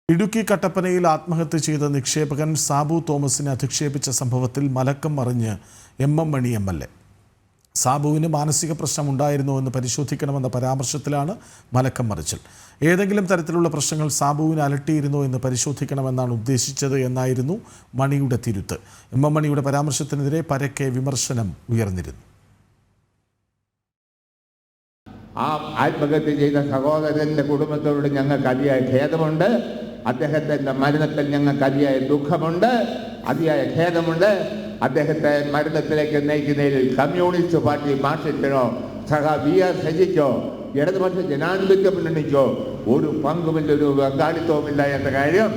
ഇടുക്കി കട്ടപ്പനയിൽ ആത്മഹത്യ ചെയ്ത നിക്ഷേപകൻ സാബു തോമസിനെ അധിക്ഷേപിച്ച സംഭവത്തിൽ മലക്കം മറിഞ്ഞ് എം മണി MLA. സാബുവിന് മാനസിക പ്രശ്നം ഉണ്ടായിരുന്നോ എന്ന് പരിശോധിക്കണമെന്ന പരാമർശത്തിലാണ് മലക്കം മറിച്ചൽ. ഏതെങ്കിലും തരത്തിലുള്ള പ്രശ്നങ്ങൾ സാബുവിനെ അലട്ടിയിരുന്നോ എന്ന് പരിശോധിക്കണമെന്നാണ് ഉദ്ദേശിച്ചത് എന്നായിരുന്നു മണിയുടെ തിരുത്ത്. എം മണിയുടെ പരാമർശത്തിനെതിരെ പരക്കെ വിമർശനം ഉയർന്നിരുന്നു. ആ ആത്മഹത്യ ചെയ്ത സഹോദരന്റെ കുടുംബത്തോട് ഞങ്ങൾക്ക് അതിയായ ഖേദമുണ്ട്. അദ്ദേഹത്തിന്റെ മരണത്തിൽ ഞങ്ങൾക്ക് അതിയായ ദുഃഖമുണ്ട്, അതിയായ ഖേദമുണ്ട്. അദ്ദേഹത്തെ മരണത്തിലേക്ക് നയിക്കുന്നതിൽ കമ്മ്യൂണിസ്റ്റ് പാർട്ടി മാർക്സിസ്റ്റിനോ VR സജിക്കോ ഇടതുപക്ഷ ജനാധിപത്യ മുന്നണിക്കോ ഒരു പങ്കുമില്ല, ഒരു പങ്കാളിത്തവുമില്ല എന്ന കാര്യം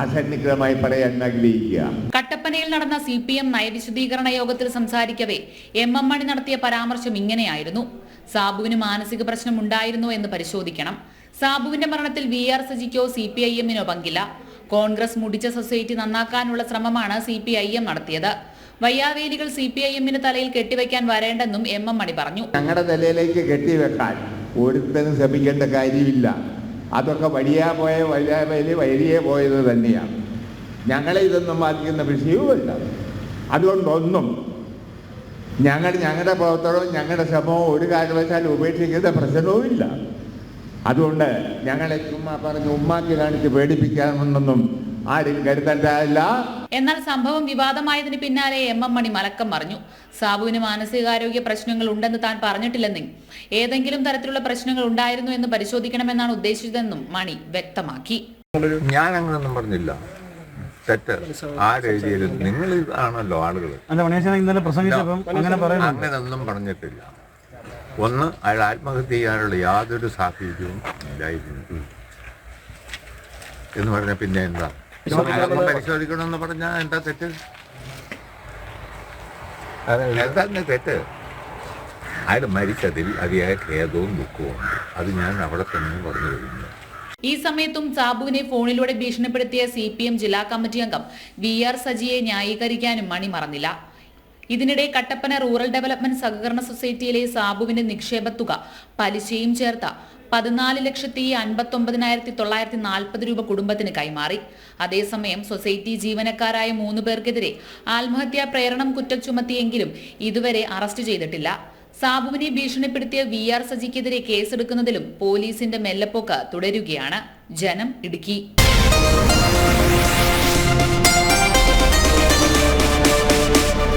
അസന്നിഗ്ധമായി പറയാൻ ആഗ്രഹിക്കുക. കട്ടപ്പനയിൽ നടന്ന CPM നയവിശദീകരണ യോഗത്തിൽ സംസാരിക്കവേ എം മണി നടത്തിയ പരാമർശം ഇങ്ങനെയായിരുന്നു: സാബുവിന് മാനസിക പ്രശ്നം ഉണ്ടായിരുന്നോ എന്ന് പരിശോധിക്കണം. സാബുവിന്റെ മരണത്തിൽ VR സജിക്കോ CPIM-നോ പങ്കില്ല. കോൺഗ്രസ് മുടിച്ച സൊസൈറ്റി നന്നാക്കാനുള്ള ശ്രമമാണ് CPIM നടത്തിയത്. വയ്യാവേലികൾ CPIM-ന് തലയിൽ കെട്ടിവെക്കാൻ വരേണ്ടെന്നും എം മണി പറഞ്ഞു. ഞങ്ങളുടെ തലയിലേക്ക് കെട്ടിവെക്കാൻ ഒരുത്തരും ശ്രമിക്കേണ്ട കാര്യമില്ല. അതൊക്കെ വലിയ പോയത് തന്നെയാണ്. ഞങ്ങളെ ഇതൊന്നും ബാധിക്കുന്ന വിഷയവുമല്ല. അതുകൊണ്ടൊന്നും ഞങ്ങളുടെ പ്രവർത്തനവും ഞങ്ങളുടെ ശ്രമവും ഒരു കാരണവശാലും ഉപേക്ഷിക്കുന്ന പ്രശ്നവുമില്ല. അതുകൊണ്ട് ഞങ്ങളെ ചുമ്മാ പറഞ്ഞ് ഉമ്മാക്കി കാണിച്ച് പേടിപ്പിക്കാമെന്നൊന്നും ആരും കരുതണ്ടല്ല. എന്നാൽ സംഭവം വിവാദമായതിന് പിന്നാലെ എം മണി മലക്കം പറഞ്ഞു. സാബുവിന് മാനസികാരോഗ്യ പ്രശ്നങ്ങൾ ഉണ്ടെന്ന് താൻ പറഞ്ഞിട്ടില്ലെന്നും ഏതെങ്കിലും തരത്തിലുള്ള പ്രശ്നങ്ങൾ ഉണ്ടായിരുന്നു എന്ന് പരിശോധിക്കണമെന്നാണ് ഉദ്ദേശിച്ചതെന്നും മണി വ്യക്തമാക്കി. ഞാൻ അങ്ങനൊന്നും പറഞ്ഞില്ല. തെറ്റ് ആരെഴുതിയാലും നിങ്ങൾ ആണല്ലോ ആളുകൾ. അങ്ങനൊന്നും പറഞ്ഞിട്ടില്ല. ഒന്ന്, അയാൾ ആത്മഹത്യ ചെയ്യാനുള്ള യാതൊരു സാഹചര്യവും ഇല്ലായിരുന്നു എന്ന് പറഞ്ഞാൽ പിന്നെ എന്താ പരിശോധിക്കണമെന്ന് പറഞ്ഞാൽ എന്താ തെറ്റ്? എന്താ തെറ്റ്? അയാൾ മരിച്ചതിൽ അതിയായ ഖേദവും ദുഃഖവും ഉണ്ട്. അത് ഞാൻ അവിടെ തന്നെ പറഞ്ഞു കഴിഞ്ഞു. ഈ സമയത്തും സാബുവിനെ ഫോണിലൂടെ ഭീഷണിപ്പെടുത്തിയ CPM ജില്ലാ കമ്മിറ്റി അംഗം VR സജിയെ ന്യായീകരിക്കാനും മണി മറന്നില്ല. ഇതിനിടെ കട്ടപ്പന റൂറൽ ഡെവലപ്മെന്റ് സഹകരണ സൊസൈറ്റിയിലെ സാബുവിന്റെ നിക്ഷേപത്തുക പലിശയും ചേർത്ത 14,59,940 രൂപ കുടുംബത്തിന് കൈമാറി. അതേസമയം സൊസൈറ്റി ജീവനക്കാരായ 3 പേർക്കെതിരെ ആത്മഹത്യാ പ്രേരണം കുറ്റം ചുമത്തിയെങ്കിലും ഇതുവരെ അറസ്റ്റ് ചെയ്തിട്ടില്ല. സാബുവിനെ ഭീഷണിപ്പെടുത്തിയ VR സജിക്കെതിരെ കേസെടുക്കുന്നതിലും പോലീസിന്റെ മെല്ലെപ്പോക്ക് തുടരുകയാണ്. ജനം, ഇടുക്കി.